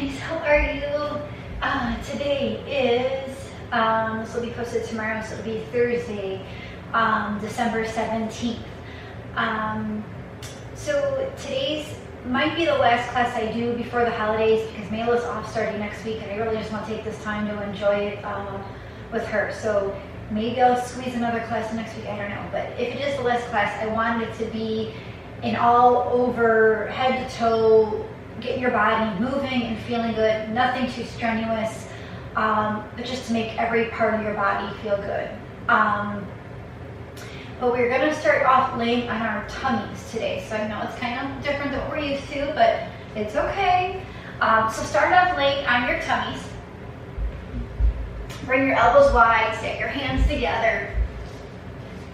guys, how are you? Today is, this will be posted tomorrow, so it'll be Thursday, December 17th. So today's might be the last class I do before the holidays because Mayla's off starting next week and I really just want to take this time to enjoy it with her. So maybe I'll squeeze another class next week, I don't know. But if it is the last class, I wanted it to be an all over, head to toe, getting your body moving and feeling good, nothing too strenuous, but just to make every part of your body feel good. But we're going to start off laying on our tummies today. So I know it's kind of different than what we're used to, but it's okay. So start off laying on your tummies. Bring your elbows wide, stack your hands together,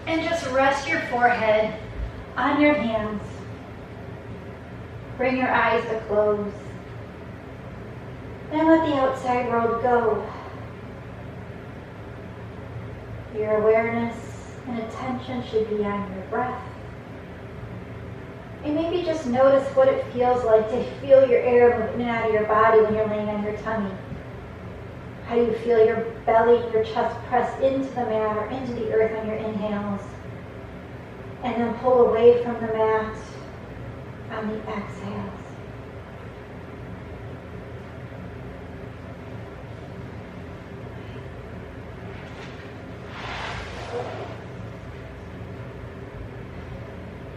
and just rest your forehead on your hands. Bring your eyes to close. And let the outside world go. Your awareness and attention should be on your breath. And maybe just notice what it feels like to feel your air moving out of your body when you're laying on your tummy. How you feel your belly, your chest press into the mat or into the earth on your inhales. And then pull away from the mat on the exhales.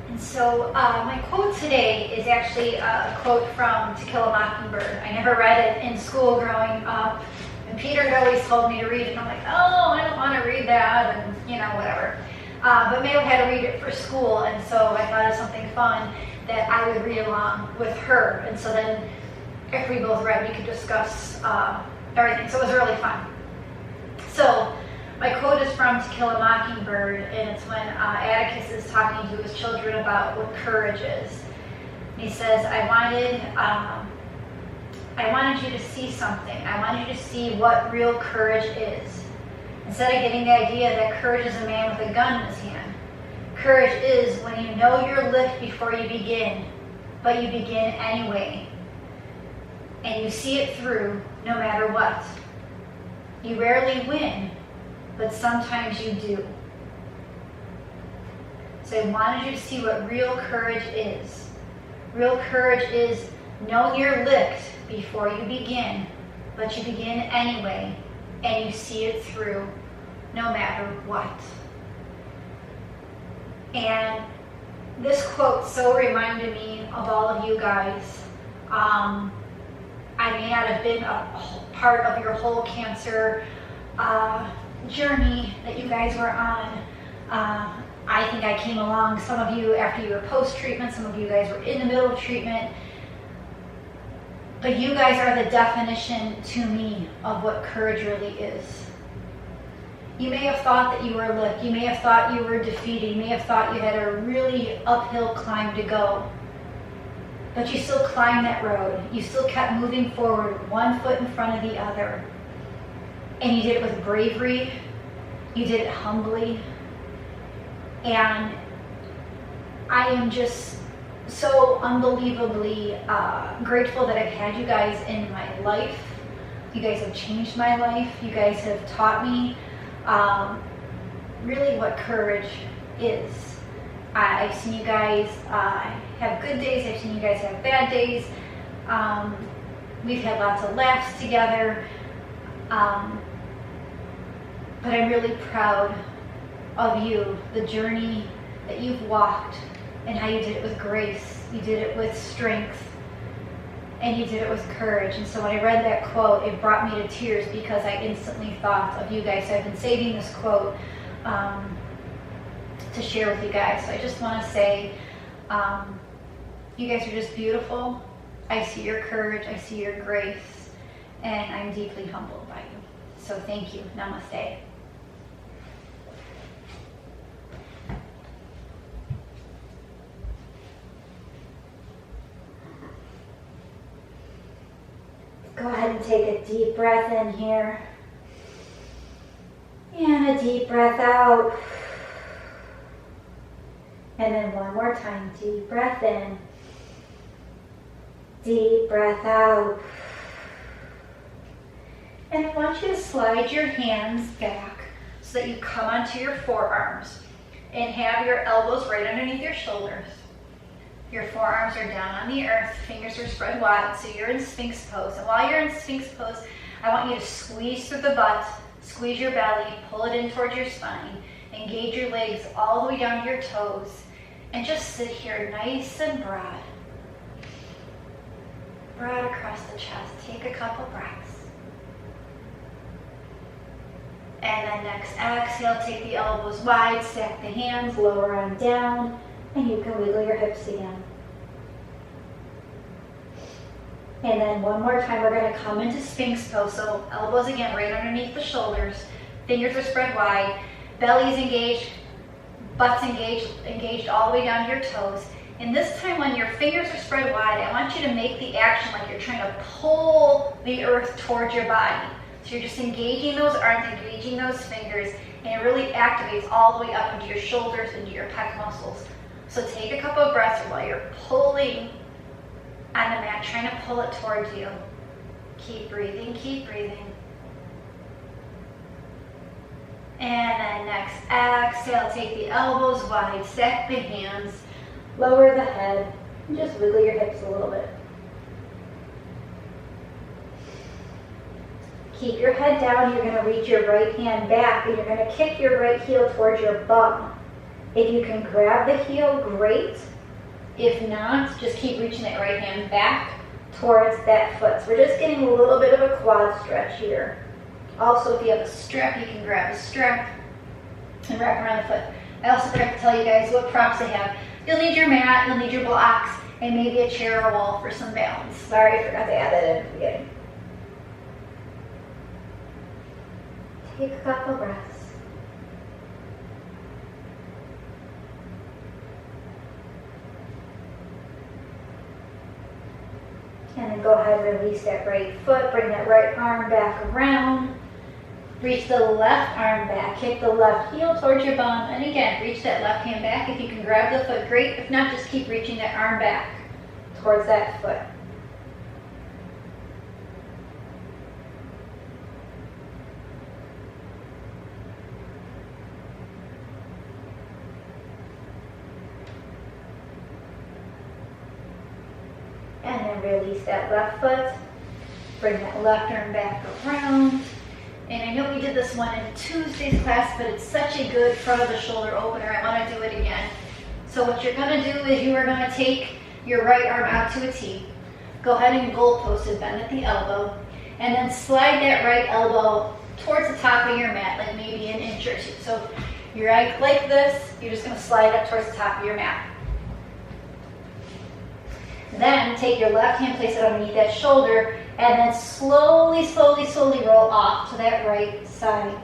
And so my quote today is actually a quote from To Kill a Mockingbird. I never read it in school growing up, and Peter had always told me to read it, and I'm like, oh, I don't want to read that, and whatever. But Mayo had to read it for school, and so I thought of something fun that I would read along with her, and so then if we both read, we could discuss everything, so it was really fun. So my quote is from To Kill a Mockingbird, and it's when Atticus is talking to his children about what courage is. And he says, I wanted you to see something. I wanted you to see what real courage is. Instead of getting the idea that courage is a man with a gun in his hand. Courage is when you know your lift before you begin, but you begin anyway. And you see it through no matter what. You rarely win, but sometimes you do. So I wanted you to see what real courage is. Real courage is knowing you're licked before you begin, but you begin anyway, and you see it through no matter what. And this quote so reminded me of all of you guys. I may not have been a part of your whole cancer journey that you guys were on. I think I came along, some of you after you were post-treatment, some of you guys were in the middle of treatment. But you guys are the definition to me of what courage really is. You may have thought that you were licked, you may have thought you were defeated, you may have thought you had a really uphill climb to go. But you still climbed that road. You still kept moving forward, one foot in front of the other. And you did it with bravery. You did it humbly. And I am just so unbelievably grateful that I've had you guys in my life. You guys have changed my life. You guys have taught me really what courage is. I've seen you guys have good days. I've seen you guys have bad days. We've had lots of laughs together. But I'm really proud of you, the journey that you've walked, and how you did it with grace, you did it with strength, and you did it with courage. And so when I read that quote, it brought me to tears because I instantly thought of you guys. So I've been saving this quote to share with you guys. So I just want to say, you guys are just beautiful. I see your courage, I see your grace, and I'm deeply humbled by you. So thank you. Namaste. Go ahead and take a deep breath in here. And a deep breath out. And then one more time, deep breath in. Deep breath out. And I want you to slide your hands back so that you come onto your forearms and have your elbows right underneath your shoulders. Your forearms are down on the earth, fingers are spread wide, so you're in Sphinx pose. And while you're in Sphinx pose, I want you to squeeze through the butt, squeeze your belly, pull it in towards your spine, engage your legs all the way down to your toes, and just sit here nice and broad. Broad across the chest. Take a couple breaths. And then next exhale, take the elbows wide, stack the hands, lower on down, and you can wiggle your hips again. And then one more time, we're going to come into Sphinx pose. So elbows again right underneath the shoulders, fingers are spread wide, belly's engaged, butt's engaged all the way down to your toes. And this time when your fingers are spread wide, I want you to make the action like you're trying to pull the earth towards your body. So you're just engaging those arms, engaging those fingers, and it really activates all the way up into your shoulders, into your pec muscles. So take a couple of breaths while you're pulling on the mat, trying to pull it towards you. Keep breathing, keep breathing. And then next exhale, take the elbows wide, stack the hands, lower the head, and just wiggle your hips a little bit. Keep your head down. You're going to reach your right hand back, and you're going to kick your right heel towards your bum. If you can grab the heel, great. If not, just keep reaching that right hand back towards that foot. So we're just getting a little bit of a quad stretch here. Also, if you have a strap, you can grab a strap and wrap around the foot. I also forgot to tell you guys what props I have. You'll need your mat, you'll need your blocks, and maybe a chair or a wall for some balance. Sorry, I forgot to add that in at the beginning. Take a couple breaths. And then go ahead and release that right foot. Bring that right arm back around. Reach the left arm back. Kick the left heel towards your bum. And again, reach that left hand back. If you can grab the foot, great. If not, just keep reaching that arm back towards that foot. And then release that left foot. Bring that left arm back around. And I know we did this one in Tuesday's class, but it's such a good front of the shoulder opener. I want to do it again. So what you're going to do is you are going to take your right arm out to a T. Go ahead and goalpost it, bend at the elbow. And then slide that right elbow towards the top of your mat, like maybe an inch or two. So you're like this, you're just going to slide up towards the top of your mat. Then take your left hand, place it underneath that shoulder, and then slowly, slowly, slowly roll off to that right side.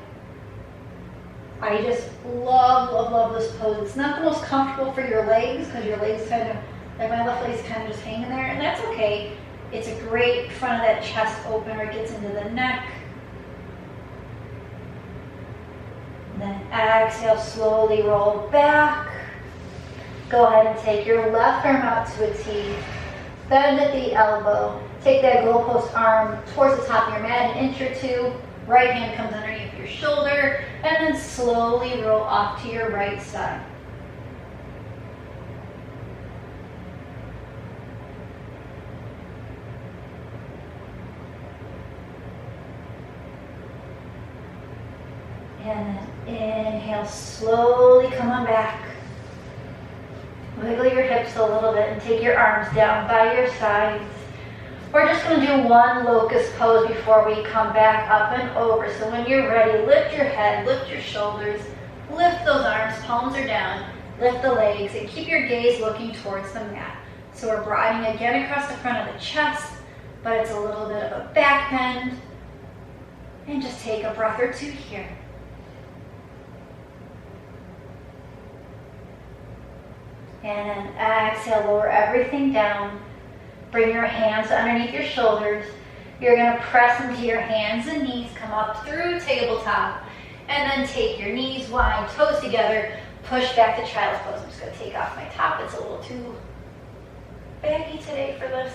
I just love, love, love this pose. It's not the most comfortable for your legs because your legs kind of, like my left leg's kind of just hanging there, and that's okay. It's a great front of that chest opener. It gets into the neck. And then exhale, slowly roll back. Go ahead and take your left arm out to a T. Bend at the elbow. Take that goalpost arm towards the top of your mat, an inch or two. Right hand comes underneath your shoulder, and then slowly roll off to your right side. And then inhale, slowly come on back. Wiggle your hips a little bit and take your arms down by your sides. We're just going to do one locust pose before we come back up and over. So when you're ready, lift your head, lift your shoulders, lift those arms, palms are down, lift the legs, and keep your gaze looking towards the mat. So we're broadening again across the front of the chest, but it's a little bit of a back bend. And just take a breath or two here. And then exhale, lower everything down. Bring your hands underneath your shoulders. You're going to press into your hands and knees, come up through tabletop, and then take your knees wide, toes together, push back to child's pose. I'm just going to take off my top. It's a little too baggy today for this.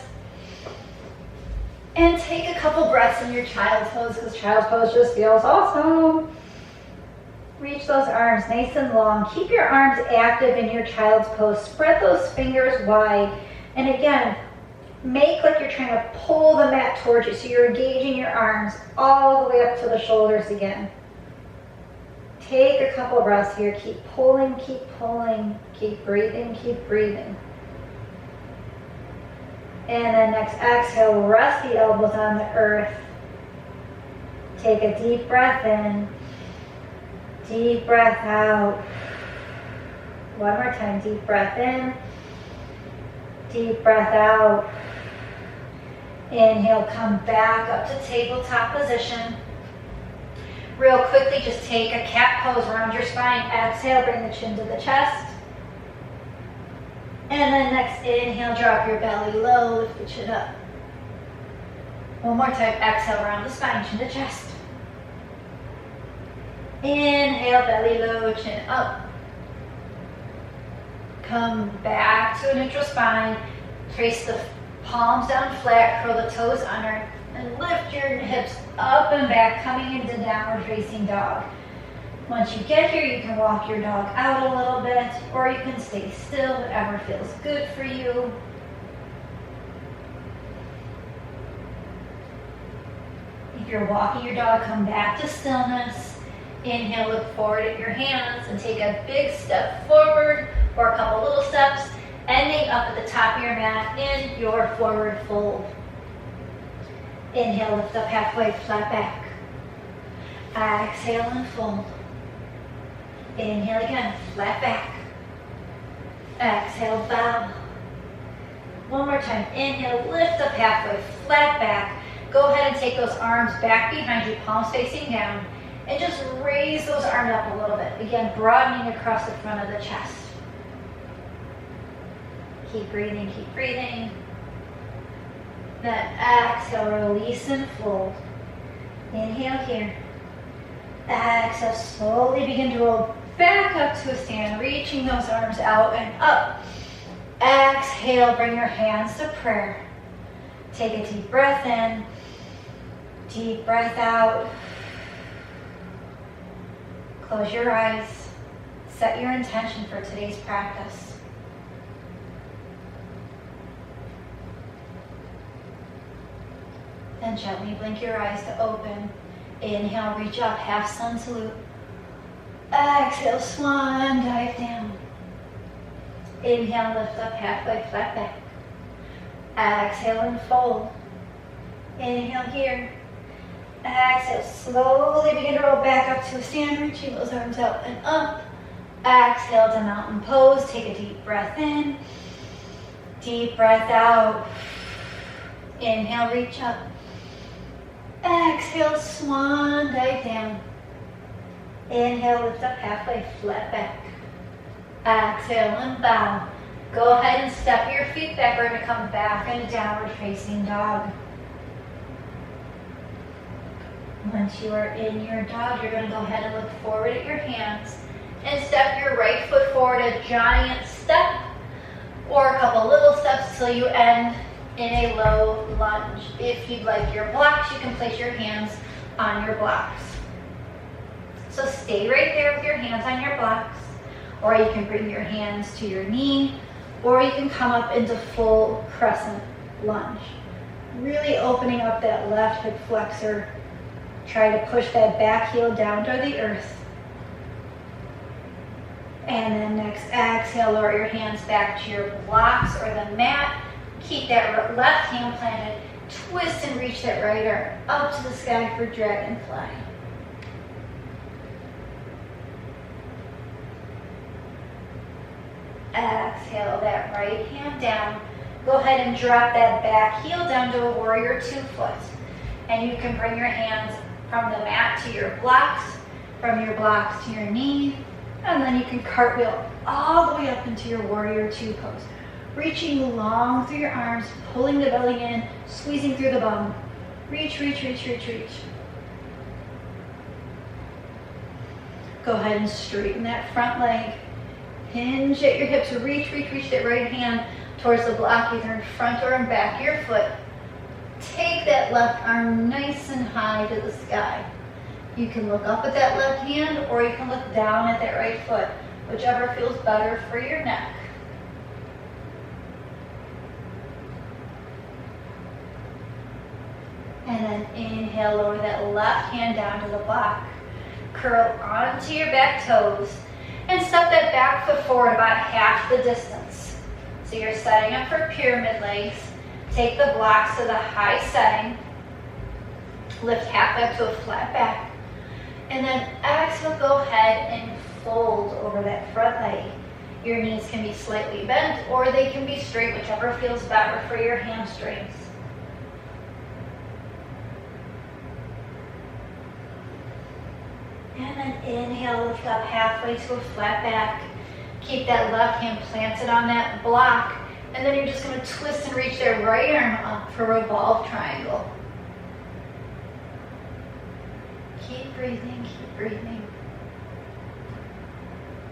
And take a couple breaths in your child's pose, because child's pose just feels awesome. Reach those arms nice and long. Keep your arms active in your child's pose. Spread those fingers wide. And again, make like you're trying to pull the mat towards you. So you're engaging your arms all the way up to the shoulders again. Take a couple breaths here. Keep pulling, keep breathing, keep breathing. And then next exhale, rest the elbows on the earth. Take a deep breath in. Deep breath out. One more time, deep breath in. Deep breath out. Inhale, come back up to tabletop position. Real quickly, just take a cat pose around your spine. Exhale, bring the chin to the chest. And then next inhale, drop your belly low, lift the chin up. One more time, exhale around the spine, chin to chest. Inhale, belly low, chin up. Come back to a neutral spine. Trace the palms down flat, curl the toes under, and lift your hips up and back, coming into downward facing dog. Once you get here, you can walk your dog out a little bit, or you can stay still, whatever feels good for you. If you're walking your dog, come back to stillness. Inhale, look forward at your hands and take a big step forward or a couple little steps, ending up at the top of your mat in your forward fold. Inhale, lift up halfway, flat back. Exhale and fold. Inhale again, flat back. Exhale, bow. One more time. Inhale, lift up halfway, flat back. Go ahead and take those arms back behind you, palms facing down, and just raise those arms up a little bit. Again, broadening across the front of the chest. Keep breathing, keep breathing. Then exhale, release and fold. Inhale here. Exhale, slowly begin to roll back up to a stand, reaching those arms out and up. Exhale, bring your hands to prayer. Take a deep breath in, deep breath out. Close your eyes. Set your intention for today's practice. Then gently blink your eyes to open. Inhale, reach up, half sun salute. Exhale, swan dive down. Inhale, lift up halfway, flat back. Exhale and fold. Inhale here. Exhale, slowly begin to roll back up to a stand, reaching those arms out and up. Exhale to mountain pose. Take a deep breath in. Deep breath out. Inhale, reach up. Exhale, swan dive down. Inhale, lift up halfway, flat back. Exhale and bow. Go ahead and step your feet back. We're going to come back into downward facing dog. Once you are in your dog, you're going to go ahead and look forward at your hands and step your right foot forward, a giant step, or a couple little steps till you end in a low lunge. If you'd like your blocks, you can place your hands on your blocks. So stay right there with your hands on your blocks, or you can bring your hands to your knee, or you can come up into full crescent lunge. Really opening up that left hip flexor. Try to push that back heel down to the earth. And then next, exhale, lower your hands back to your blocks or the mat. Keep that left hand planted. Twist and reach that right arm up to the sky for dragonfly. Exhale that right hand down. Go ahead and drop that back heel down to a warrior 2 foot. And you can bring your hands from the mat to your blocks, from your blocks to your knee, and then you can cartwheel all the way up into your warrior 2 pose. Reaching long through your arms, pulling the belly in, squeezing through the bum. Reach, reach, reach, reach, reach. Go ahead and straighten that front leg. Hinge at your hips, reach, reach, reach that right hand towards the block, either in front or in back of your foot. Take that that left arm nice and high to the sky. You can look up at that left hand or you can look down at that right foot, whichever feels better for your neck. And then inhale, lower that left hand down to the block. Curl onto your back toes and step that back foot forward about half the distance. So you're setting up for pyramid legs. Take the blocks to the high setting. Lift half up to a flat back. And then exhale, go ahead and fold over that front leg. Your knees can be slightly bent or they can be straight, whichever feels better for your hamstrings. And then inhale, lift up halfway to a flat back. Keep that left hand planted on that block. And then you're just going to twist and reach that right arm up for revolve triangle. Keep breathing, keep breathing.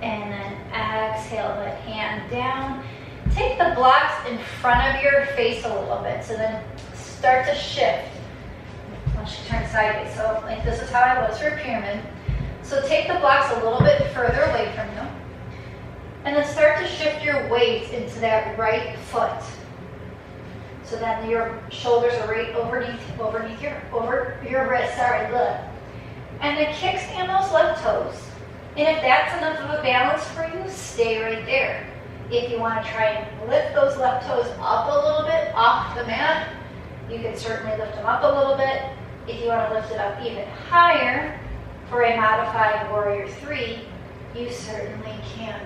And then exhale, that hand down. Take the blocks in front of your face a little bit. So then start to shift. Once you turn sideways. So like this is how I was for a pyramid. So take the blocks a little bit further away from you. And then start to shift your weight into that right foot. So then your shoulders are right over your wrist, look. And then kickstand those left toes. And if that's enough of a balance for you, stay right there. If you want to try and lift those left toes up a little bit off the mat, you can certainly lift them up a little bit. If you want to lift it up even higher, for a modified warrior 3, you certainly can.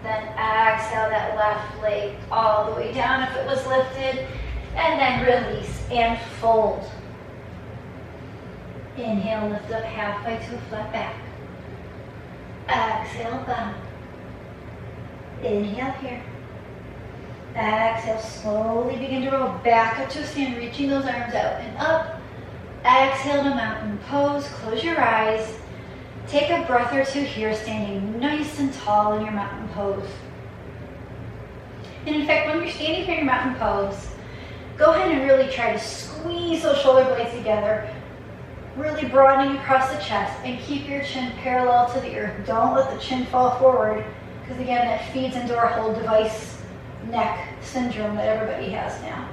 Then exhale that left leg all the way down if it was lifted, and then release and fold. Inhale, lift up halfway to a flat back. Exhale, down. Inhale here. Exhale, slowly begin to roll back up to a stand, reaching those arms out and up. Exhale to mountain pose, close your eyes. Take a breath or two here, standing nice and tall in your mountain pose. And in fact, when you're standing here in your mountain pose, go ahead and really try to squeeze those shoulder blades together, really broadening across the chest, and keep your chin parallel to the earth. Don't let the chin fall forward, because again, that feeds into our whole device neck syndrome that everybody has now.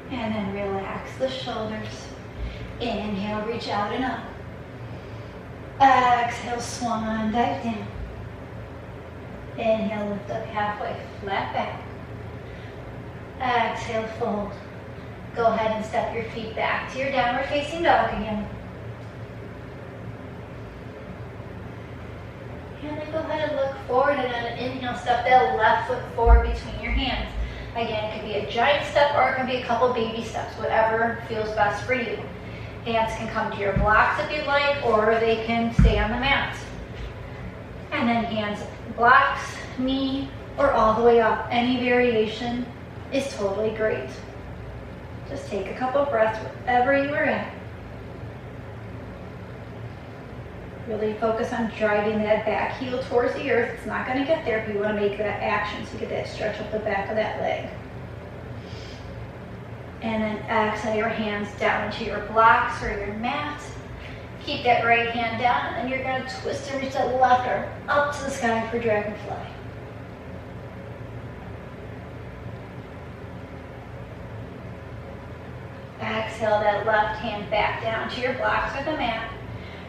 And then relax the shoulders. Inhale, reach out and up. Exhale, swan dive down. Inhale, lift up halfway, flat back. Exhale, fold. Go ahead and step your feet back to your downward facing dog again. And then go ahead and look forward, and on an inhale, step that left foot forward between your hands. Again, it could be a giant step or it can be a couple baby steps, whatever feels best for you. Hands can come to your blocks if you'd like, or they can stay on the mat. And then hands, blocks, knee, or all the way up. Any variation is totally great. Just take a couple breaths wherever you are at. Really focus on driving that back heel towards the earth. It's not going to get there, but you want to make that action so you get that stretch up the back of that leg. And then exhale your hands down into your blocks or your mat. Keep that right hand down, and you're going to twist and reach that left arm up to the sky for dragonfly. Exhale that left hand back down to your blocks or the mat.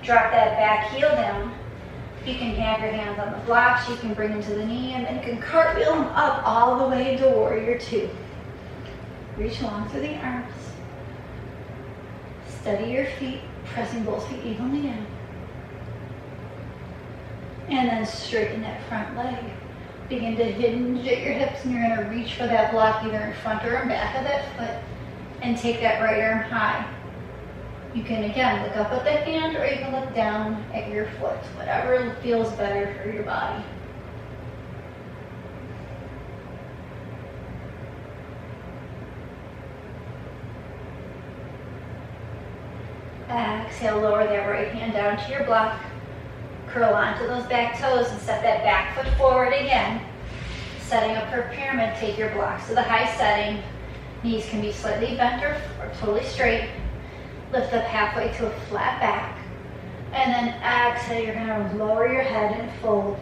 Drop that back heel down. You can have your hands on the blocks, you can bring them to the knee, and then you can cartwheel them up all the way into warrior 2. Reach long through the arms. Steady your feet, pressing both feet evenly down. And then straighten that front leg. Begin to hinge at your hips, and you're going to reach for that block either in front or in back of that foot. And take that right arm high. You can again look up at the hand, or you can look down at your foot, whatever feels better for your body. Exhale, lower that right hand down to your block. Curl onto those back toes and step that back foot forward again. Setting up for pyramid, take your blocks to the high setting. Knees can be slightly bent or totally straight. Lift up halfway to a flat back. And then exhale, you're gonna lower your head and fold.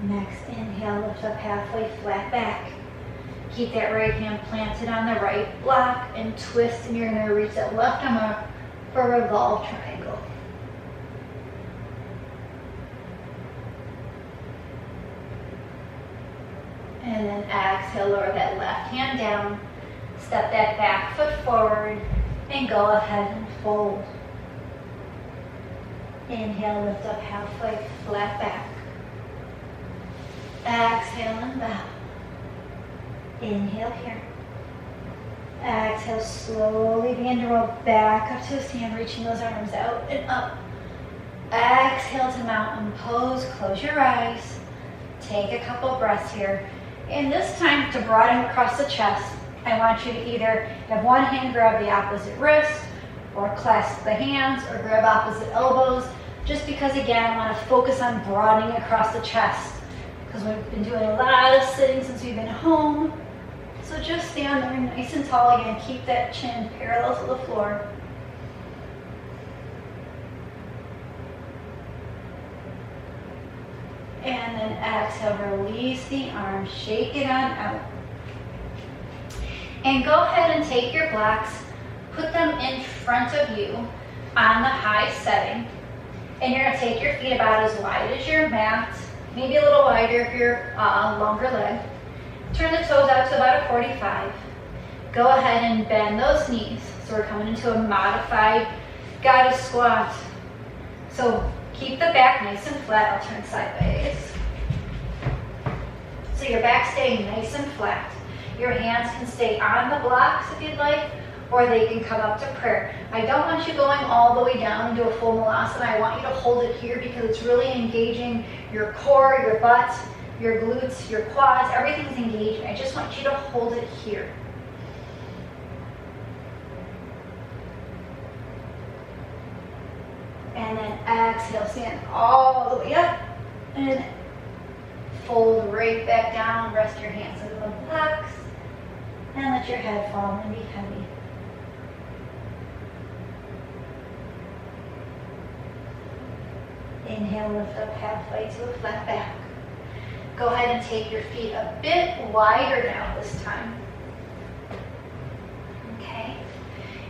Next, inhale, lift up halfway, flat back. Keep that right hand planted on the right block and twist, and you're going to reach that left arm up for a revolve triangle. And then exhale, lower that left hand down, step that back foot forward, and go ahead and fold. Inhale, lift up halfway, flat back. Exhale and bow. Inhale here. Exhale, slowly begin to roll back up to a stand, reaching those arms out and up. Exhale to mountain pose, close your eyes. Take a couple breaths here. And this time, to broaden across the chest, I want you to either have one hand grab the opposite wrist, or clasp the hands, or grab opposite elbows, just because again, I want to focus on broadening across the chest. Because we've been doing a lot of sitting since we've been home. So just stand there nice and tall again. Keep that chin parallel to the floor. And then exhale, release the arms, shake it on out. And go ahead and take your blocks, put them in front of you on the high setting. And you're going to take your feet about as wide as your mat. Maybe a little wider if you're longer leg. Turn the toes out to about a 45. Go ahead and bend those knees. So we're coming into a modified goddess squat. So keep the back nice and flat. I'll turn sideways. So your back staying nice and flat. Your hands can stay on the blocks if you'd like, or they can come up to prayer. I don't want you going all the way down into a full malasana. I want you to hold it here because it's really engaging your core, your butt, your glutes, your quads, everything's engaging. I just want you to hold it here. And then exhale, stand all the way up and fold right back down. Rest your hands into the blocks and let your head fall and be heavy. Inhale, lift up halfway to a flat back. Go ahead and take your feet a bit wider now this time. Okay.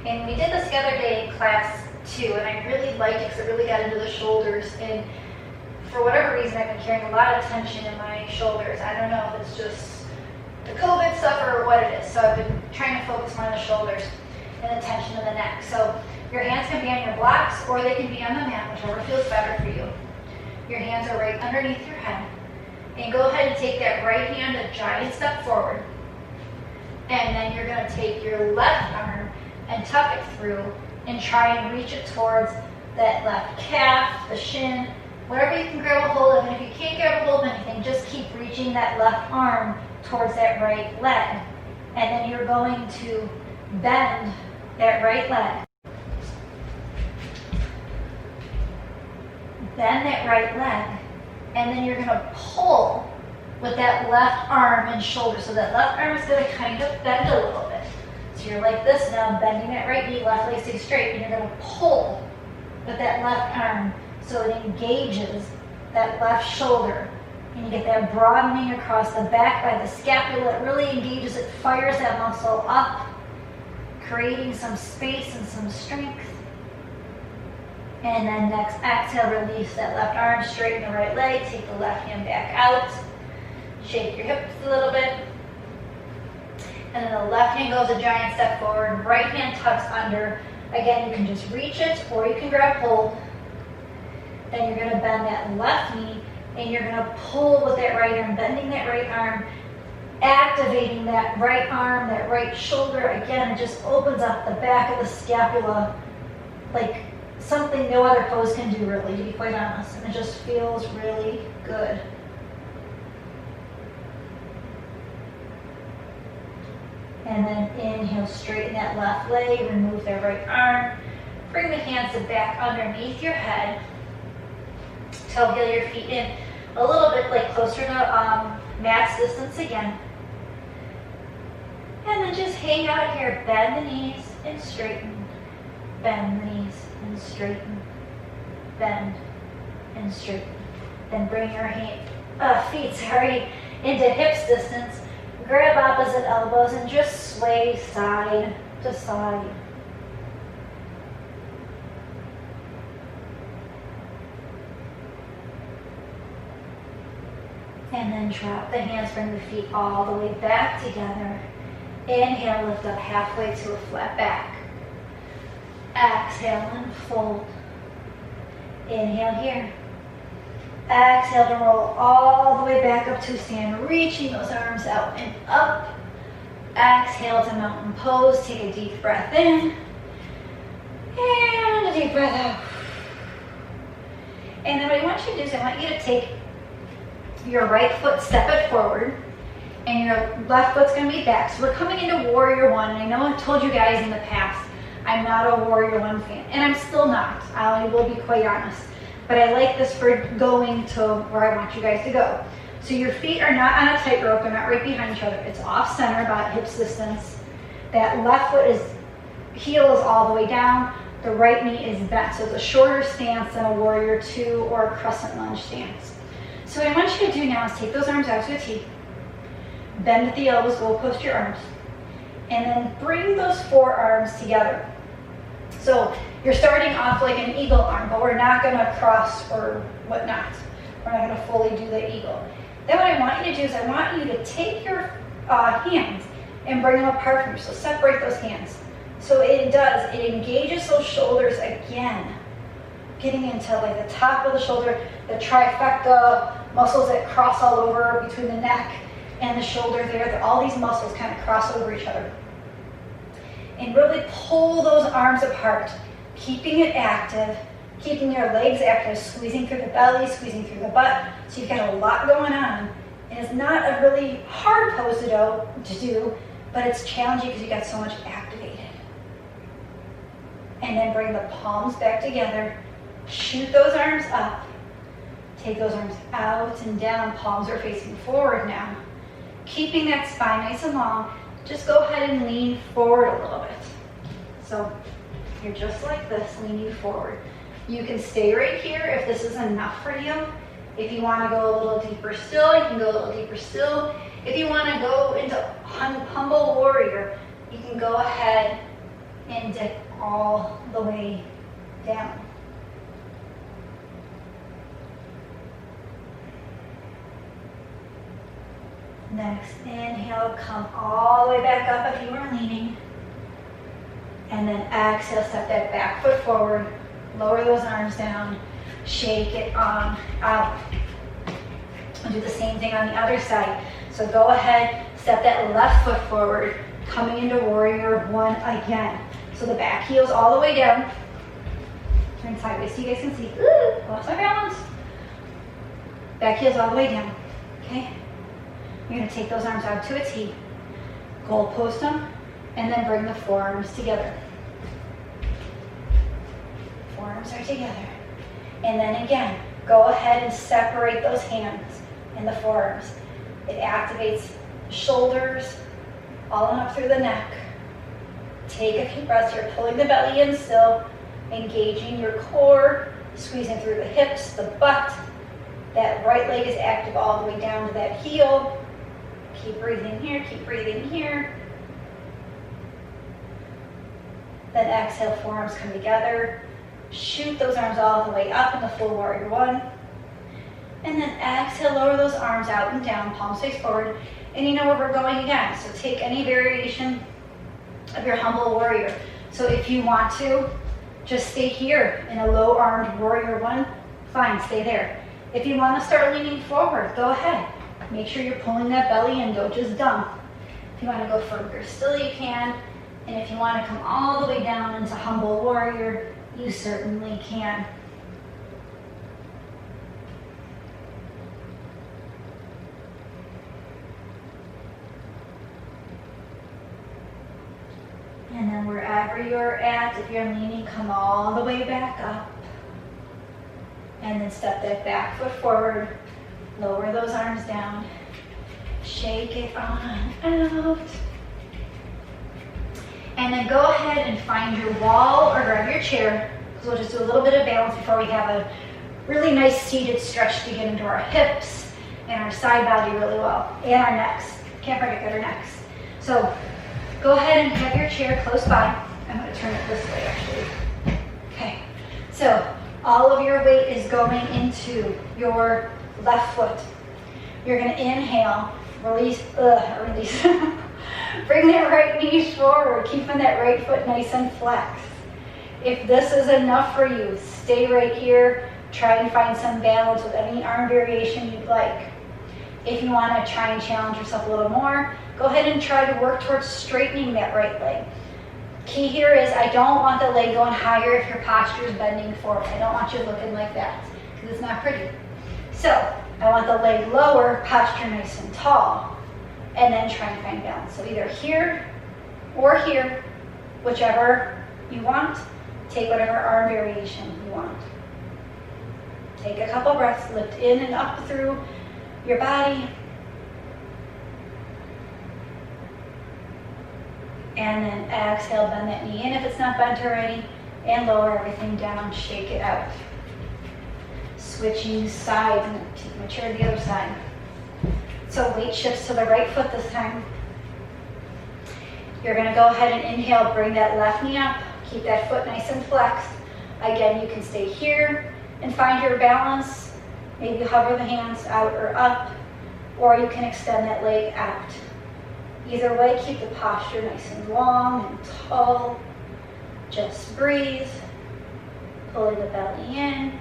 And we did this the other day in class too, and I really liked it because it really got into the shoulders. And for whatever reason, I've been carrying a lot of tension in my shoulders. I don't know if it's just the COVID stuff or what it is. So I've been trying to focus more on the shoulders and the tension in the neck. So your hands can be on your blocks or they can be on the mat, whichever feels better for you. Your hands are right underneath your head. And go ahead and take that right hand a giant step forward. And then you're going to take your left arm and tuck it through and try and reach it towards that left calf, the shin, whatever you can grab a hold of. And if you can't grab a hold of anything, just keep reaching that left arm towards that right leg. And then you're going to bend that right leg. Bend that right leg. And then you're going to pull with that left arm and shoulder. So that left arm is going to kind of bend a little bit. So you're like this now, bending that right knee, left leg stays straight, and you're going to pull with that left arm so it engages that left shoulder. And you get that broadening across the back by the scapula. It really engages, it fires that muscle up, creating some space and some strength. And then next, exhale, release that left arm, straighten the right leg, take the left hand back out, shake your hips a little bit. And then the left hand goes a giant step forward, right hand tucks under. Again, you can just reach it or you can grab hold. Then you're gonna bend that left knee and you're gonna pull with that right arm, bending that right arm, activating that right arm, that right shoulder. Again, it just opens up the back of the scapula like something no other pose can do, really, to be quite honest. And it just feels really good. And then inhale, straighten that left leg, remove the right arm. Bring the hands back underneath your head. Toe heel your feet in a little bit, like closer to mat's distance again. And then just hang out here. Bend the knees and straighten. Bend the knees and straighten. Bend and straighten. Then bring your feet into hips distance. Grab opposite elbows and just sway side to side. And then drop the hands, bring the feet all the way back together. Inhale, lift up halfway to a flat back. Exhale and fold. Inhale here. Exhale to roll all the way back up to stand, reaching those arms out and up. Exhale to mountain pose. Take a deep breath in. And a deep breath out. And then what I want you to do is I want you to take your right foot, step it forward, and your left foot's going to be back. So we're coming into Warrior One. And I know I've told you guys in the past, I'm not a Warrior One fan, and I'm still not. I will be quite honest. But I like this for going to where I want you guys to go. So your feet are not on a tightrope, they're not right behind each other. It's off center, about hips distance. That left foot heel is all the way down. The right knee is bent. So it's a shorter stance than a Warrior Two or a crescent lunge stance. So what I want you to do now is take those arms out to a T. Bend at the elbows, goal post your arms. And then bring those forearms together. So you're starting off like an eagle arm, but we're not going to cross or whatnot. We're not going to fully do the eagle. Then what I want you to do is I want you to take your hands and bring them apart from you. So separate those hands. So it engages those shoulders again. Getting into like the top of the shoulder, the trifecta muscles that cross all over between the neck and the shoulder there. All these muscles kind of cross over each other. And really pull those arms apart, keeping it active, keeping your legs active, squeezing through the belly, squeezing through the butt. So you've got a lot going on. And it's not a really hard pose to do, but it's challenging because you got so much activated. And then bring the palms back together. Shoot those arms up. Take those arms out and down. Palms are facing forward now. Keeping that spine nice and long. Just go ahead and lean forward a little bit. So you're just like this, leaning forward. You can stay right here if this is enough for you. If you want to go a little deeper still, you can go a little deeper still. If you want to go into humble warrior, you can go ahead and dip all the way down. Next, inhale, come all the way back up if you were leaning. And then exhale, step that back foot forward. Lower those arms down. Shake it on out. And do the same thing on the other side. So go ahead, step that left foot forward, coming into Warrior One again. So the back heel's all the way down. Turn sideways so you guys can see. Ooh, lost my balance. Back heel's all the way down. Okay? You're going to take those arms out to a T, goal post them, and then bring the forearms together. Forearms are together. And then again, go ahead and separate those hands and the forearms. It activates the shoulders, all and up through the neck. Take a few breaths here, pulling the belly in still, engaging your core, squeezing through the hips, the butt. That right leg is active all the way down to that heel. Keep breathing here, keep breathing here. Then exhale, forearms come together. Shoot those arms all the way up in the full Warrior One. And then exhale, lower those arms out and down, palms face forward. And you know where we're going again. So take any variation of your humble warrior. So if you want to, just stay here in a low armed Warrior One, fine, stay there. If you want to start leaning forward, go ahead. Make sure you're pulling that belly in, don't just dump. If you want to go further still, you can. And if you want to come all the way down into humble warrior, you certainly can. wherever you're at. If you're leaning, come all the way back up. And then step that back foot forward. Lower those arms down. Shake it on out. And then go ahead and find your wall or grab your chair. So we'll just do a little bit of balance before we have a really nice seated stretch to get into our hips and our side body really well. And our necks. Can't forget that, our necks. So go ahead and have your chair close by. I'm going to turn it this way actually. Okay. So all of your weight is going into your left foot. You're going to inhale, release. Bring that right knee forward, keeping that right foot nice and flexed. If this is enough for you, stay right here. Try and find some balance with any arm variation you'd like. If you want to try and challenge yourself a little more, go ahead and try to work towards straightening that right leg. Key here is I don't want the leg going higher if your posture is bending forward. I don't want you looking like that because it's not pretty. So I want the leg lower, posture nice and tall, and then try and find balance. So either here or here, whichever you want. Take whatever arm variation you want. Take a couple breaths, lift in and up through your body. And then exhale, bend that knee in if it's not bent already, and lower everything down, shake it out. Switching sides, and take my chair to the other side. So weight shifts to the right foot this time. You're gonna go ahead and inhale, bring that left knee up, keep that foot nice and flexed. Again, you can stay here and find your balance. Maybe hover the hands out or up, or you can extend that leg out. Either way, keep the posture nice and long and tall. Just breathe, pulling the belly in.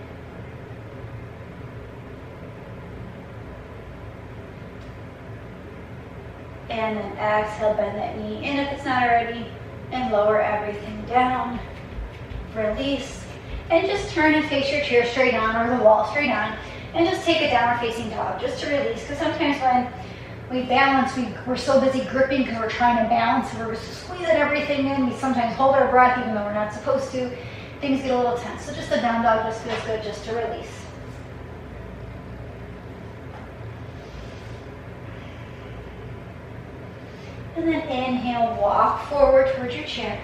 And then exhale, bend that knee in if it's not already, and lower everything down. Release, and just turn and face your chair straight on or the wall straight on, and just take a downward facing dog just to release. Because sometimes when we balance, we're so busy gripping because we're trying to balance, we're just squeezing everything in. We sometimes hold our breath even though we're not supposed to. Things get a little tense. So just a down dog just feels good just to release. And then inhale, walk forward towards your chair.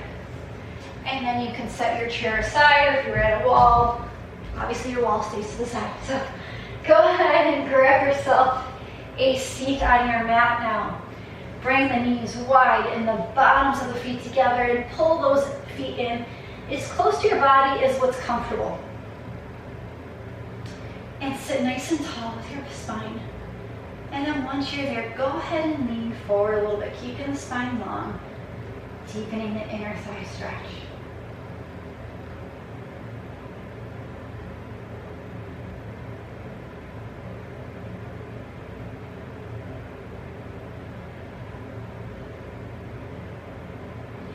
And then you can set your chair aside, or if you're at a wall, obviously your wall stays to the side. So go ahead and grab yourself a seat on your mat now. Bring the knees wide and the bottoms of the feet together and pull those feet in as close to your body as what's comfortable. And sit nice and tall with your spine. And then once you're there, go ahead and lean forward a little bit, keeping the spine long, deepening the inner thigh stretch.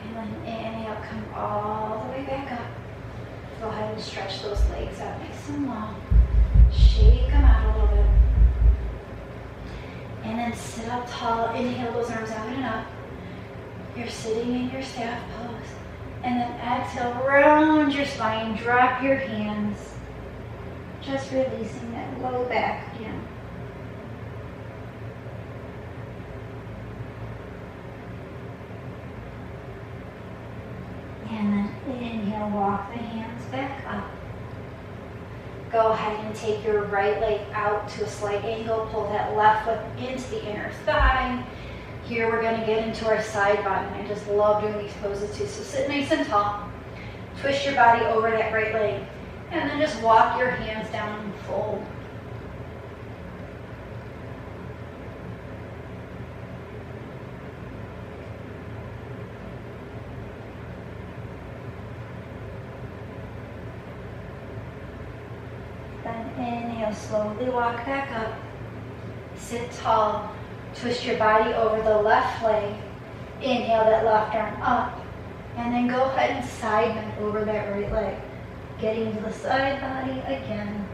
And then inhale, come all the way back up. Go ahead and stretch those legs out nice and long. Shake them out a little bit. And then sit up tall, inhale those arms out and up. You're sitting in your staff pose. And then exhale, round your spine, drop your hands. Just releasing that low back down. And then inhale, walk the hands back up. Go ahead and take your right leg out to a slight angle. Pull that left foot into the inner thigh. Here we're going to get into our side body. I just love doing these poses too. So sit nice and tall. Twist your body over that right leg. And then just walk your hands down and fold. Then inhale, slowly walk back up. Sit tall. Twist your body over the left leg. Inhale that left arm up. And then go ahead and side bend over that right leg. Getting to the side body again.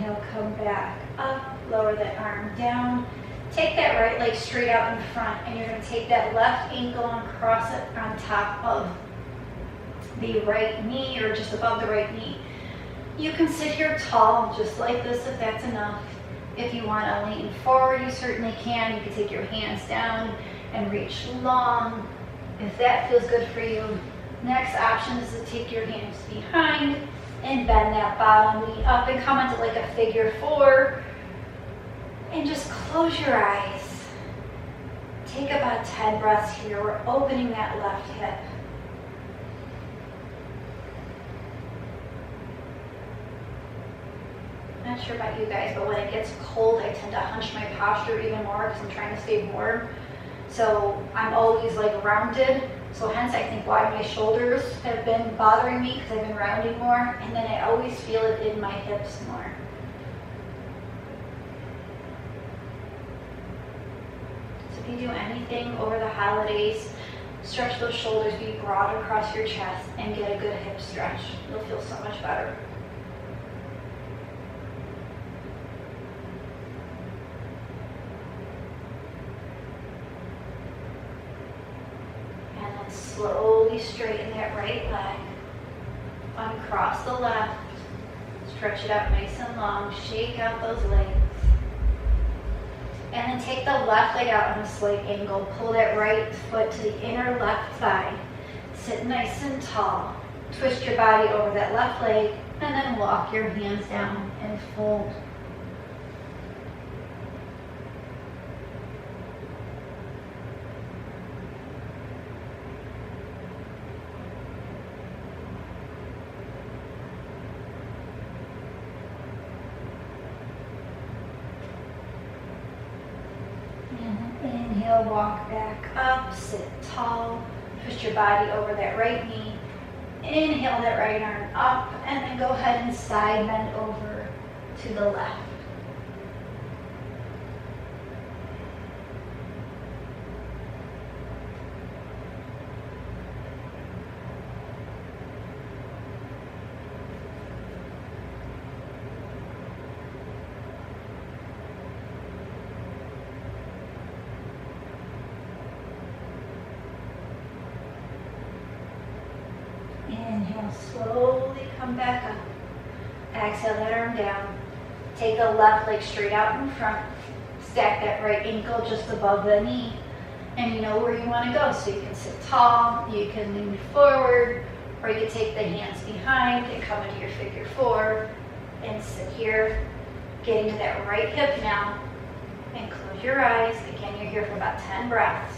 inhale, come back up, lower that arm down. Take that right leg straight out in front, and you're going to take that left ankle and cross it on top of the right knee, or just above the right knee. You can sit here tall, just like this, if that's enough. If you want to lean forward, you certainly can. You can take your hands down and reach long, if that feels good for you. Next option is to take your hands behind and bend that bottom knee up and come into like a figure four. And just close your eyes. Take about 10 breaths here. We're opening that left hip. Not sure about you guys, but when it gets cold, I tend to hunch my posture even more because I'm trying to stay warm. So I'm always like rounded. So hence I think why my shoulders have been bothering me, because I've been rounding more. And then I always feel it in my hips more. So if you do anything over the holidays, stretch those shoulders, be broad across your chest, and get a good hip stretch. You'll feel so much better. Slowly straighten that right leg, uncross the left, stretch it out nice and long, shake out those legs, and then take the left leg out on a slight angle, pull that right foot to the inner left thigh, sit nice and tall, twist your body over that left leg, and then walk your hands down and fold. Inhale, walk back up, sit tall, twist your body over that right knee. Inhale that right arm up, and then go ahead and side bend over to the left. Inhale, slowly come back up. Exhale that arm down. Take the left leg straight out in front. Stack that right ankle just above the knee. And you know where you want to go. So you can sit tall, you can lean forward, or you can take the hands behind and come into your figure four and sit here. Get into that right hip now. And close your eyes. Again, you're here for about 10 breaths.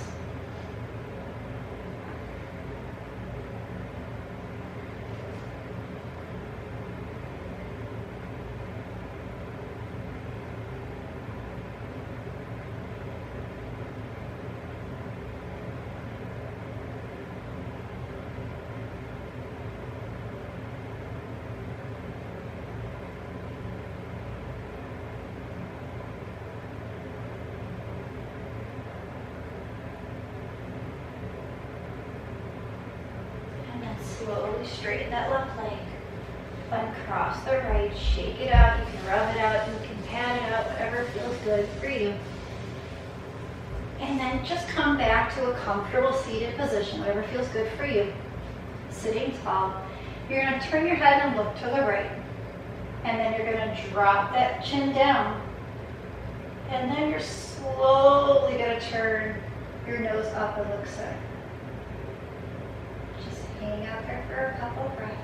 Slowly straighten that left leg. Uncross the right, shake it out. You can rub it out, you can pat it out, whatever feels good for you. And then just come back to a comfortable seated position, whatever feels good for you. Sitting tall. You're going to turn your head and look to the right. And then you're going to drop that chin down. And then you're slowly going to turn your nose up and look center. Hang out there for a couple breaths.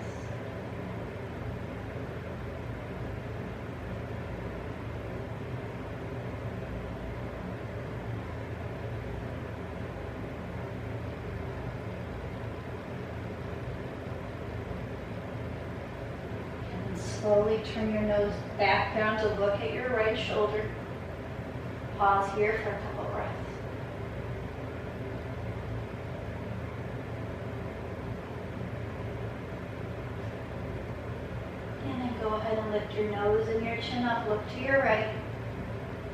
And slowly turn your nose back down to look at your right shoulder. Pause here for a couple breaths. Go ahead and lift your nose and your chin up, look to your right,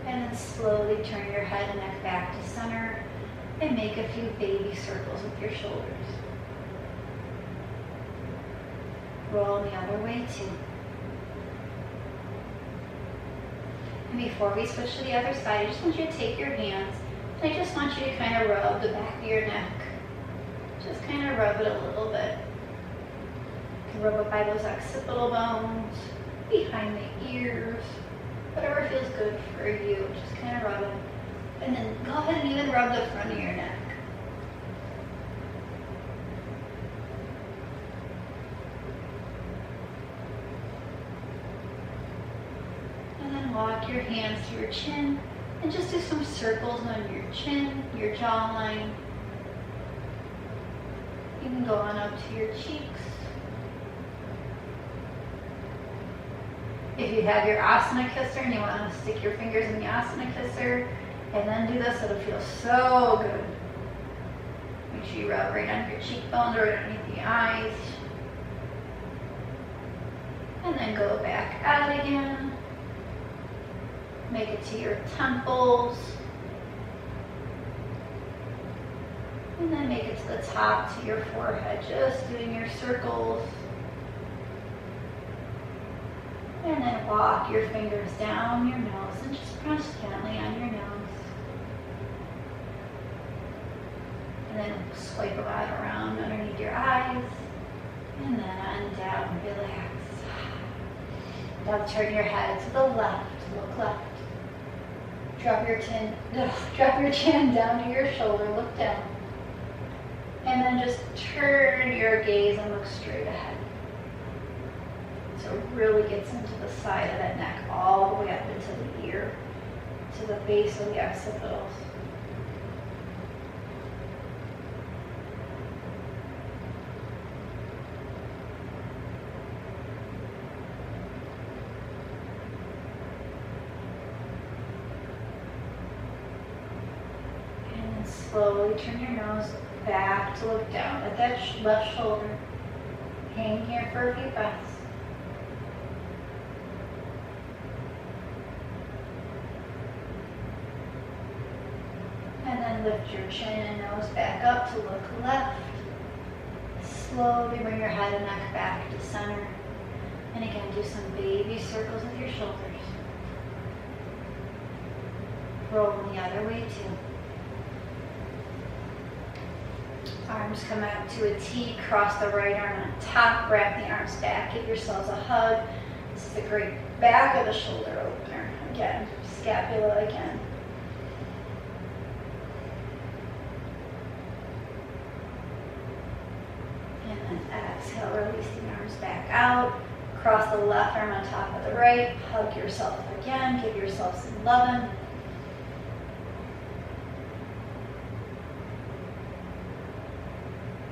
and then slowly turn your head and neck back to center and make a few baby circles with your shoulders. Roll the other way too. And before we switch to the other side, I just want you to take your hands, and I just want you to kind of rub the back of your neck. Just kind of rub it a little bit. You can rub it by those occipital bones, behind the ears, whatever feels good for you. Just kind of rub it. And then go ahead and even rub the front of your neck. And then walk your hands to your chin and just do some circles on your chin, your jawline. You can go on up to your cheeks. If you have your asana kisser and you want to stick your fingers in the asana kisser and then do this, it'll feel so good. Make sure you rub right on your cheekbones or right underneath the eyes. And then go back out again. Make it to your temples. And then make it to the top, to your forehead, just doing your circles. And then walk your fingers down your nose and just press gently on your nose. And then swipe a lot around underneath your eyes. And then on down, relax. Now turn your head to the left, look left. Drop your chin down to your shoulder, look down. And then just turn your gaze and look straight ahead. So it really gets into the side of that neck, all the way up into the ear, to the base of the occipitals. And then slowly turn your nose back to look down at that left shoulder. Hang here for a few breaths. And then lift your chin and nose back up to look left. Slowly bring your head and neck back to center. And again, do some baby circles with your shoulders. Roll the other way too. Arms come out to a T, cross the right arm on top, wrap the arms back, give yourselves a hug. This is a great back of the shoulder opener. Again, scapula again. And then exhale, release the arms back out. Cross the left arm on top of the right, hug yourself again, give yourself some loving.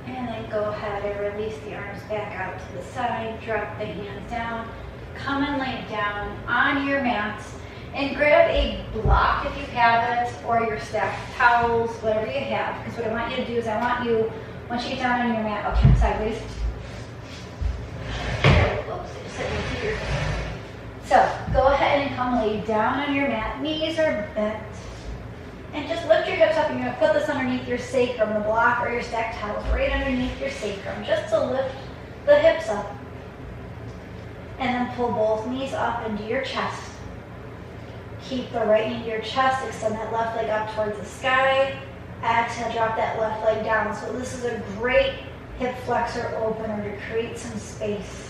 And then go ahead and release the arms back out to the side, drop the hands down, come and lay down on your mats, and grab a block if you have it, or your stacked towels, whatever you have, because what I want you to do is once you get down on your mat, I'll turn sideways. Whoops, I just hit my finger. So, go ahead and come lay down on your mat, knees are bent. And just lift your hips up, and you're going to put this underneath your sacrum, the block or your stacked towels, right underneath your sacrum, just to lift the hips up. And then pull both knees up into your chest. Keep the right knee to your chest, extend that left leg up towards the sky. Exhale, drop that left leg down. So this is a great hip flexor opener to create some space.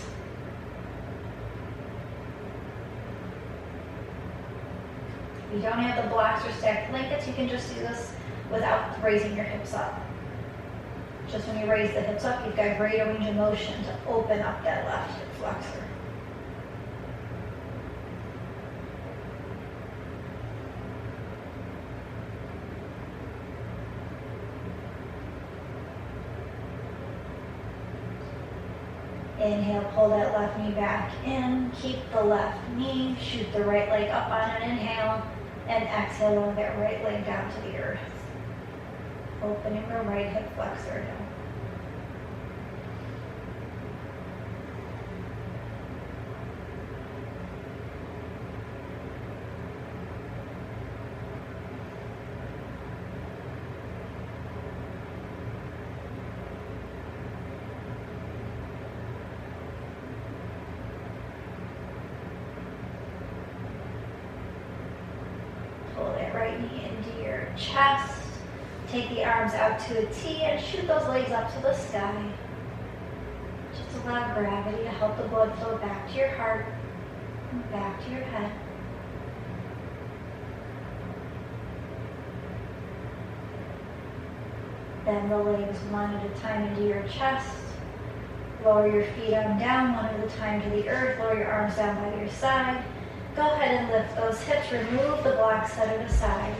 If you don't have the blocks or stacked blankets, you can just do this without raising your hips up. Just when you raise the hips up, you've got greater range of motion to open up that left hip flexor. Inhale, pull that left knee back in, keep the left knee, shoot the right leg up on an inhale, and exhale, lower that right leg down to the earth. Opening the right hip flexor down. right knee into your chest. Take the arms out to a T and shoot those legs up to the sky. Just allow gravity to help the blood flow back to your heart and back to your head. Bend the legs one at a time into your chest. Lower your feet on down one at a time to the earth. Lower your arms down by your side. Go ahead and lift those hips. Remove the blocks, set it aside.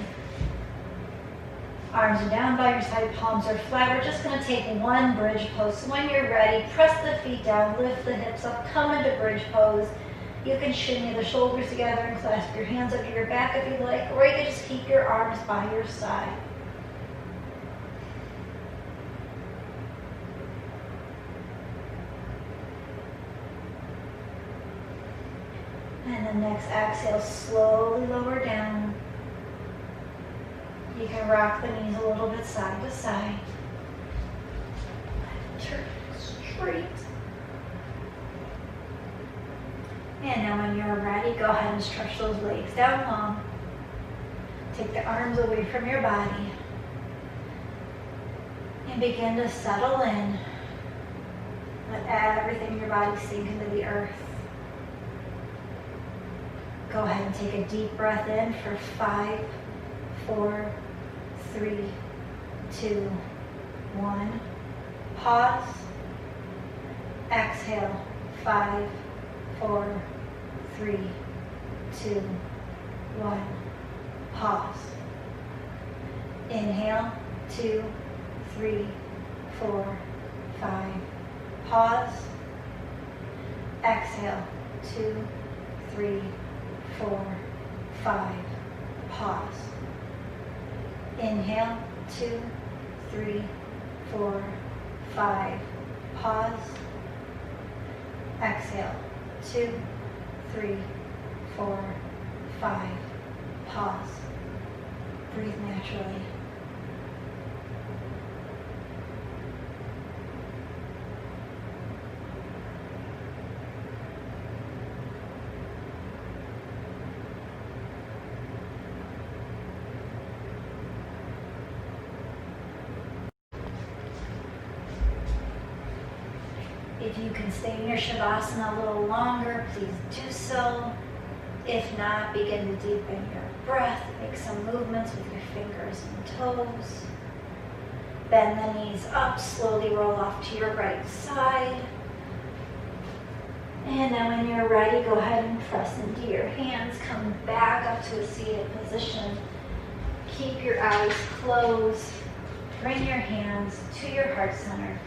Arms are down by your side, palms are flat. We're just going to take one bridge pose. So when you're ready, press the feet down, lift the hips up, come into bridge pose. You can shimmy the shoulders together and clasp your hands up to your back if you'd like, or you can just keep your arms by your side. And then next exhale, slowly lower down. You can rock the knees a little bit side to side. Turn straight. And now when you're ready, go ahead and stretch those legs down long. Take the arms away from your body. And begin to settle in. Let everything in your body sink into the earth. Go ahead and take a deep breath in for 5, 4, 3, 2, 1. Pause. Exhale. 5, 4, 3, 2, 1. Pause. Inhale. 2, 3, 4, 5. Pause. Exhale. 2, 3, 4, 5. Pause. Inhale. 2, 3, 4, 5. Pause. Exhale. 2, 3, 4, 5. Pause. Breathe naturally. If you can stay in your Shavasana a little longer, please do so. If not, begin to deepen your breath. Make some movements with your fingers and toes. Bend the knees up, slowly roll off to your right side. And then when you're ready, go ahead and press into your hands. Come back up to a seated position. Keep your eyes closed. Bring your hands to your heart center.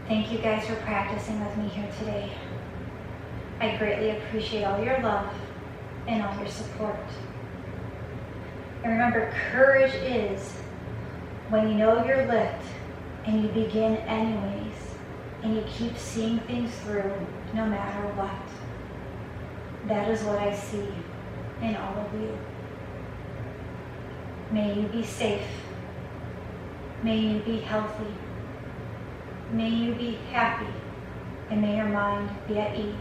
Thank you guys for practicing with me here today. I greatly appreciate all your love and all your support. And remember, courage is when you know you're lit and you begin anyways and you keep seeing things through no matter what. That is what I see in all of you. May you be safe. May you be healthy. May you be happy, and may your mind be at ease.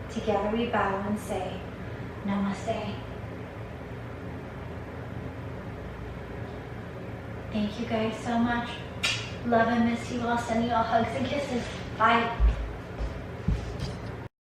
Together we bow and say, Namaste. Thank you guys so much. Love and miss you all. Sending you all hugs and kisses. Bye.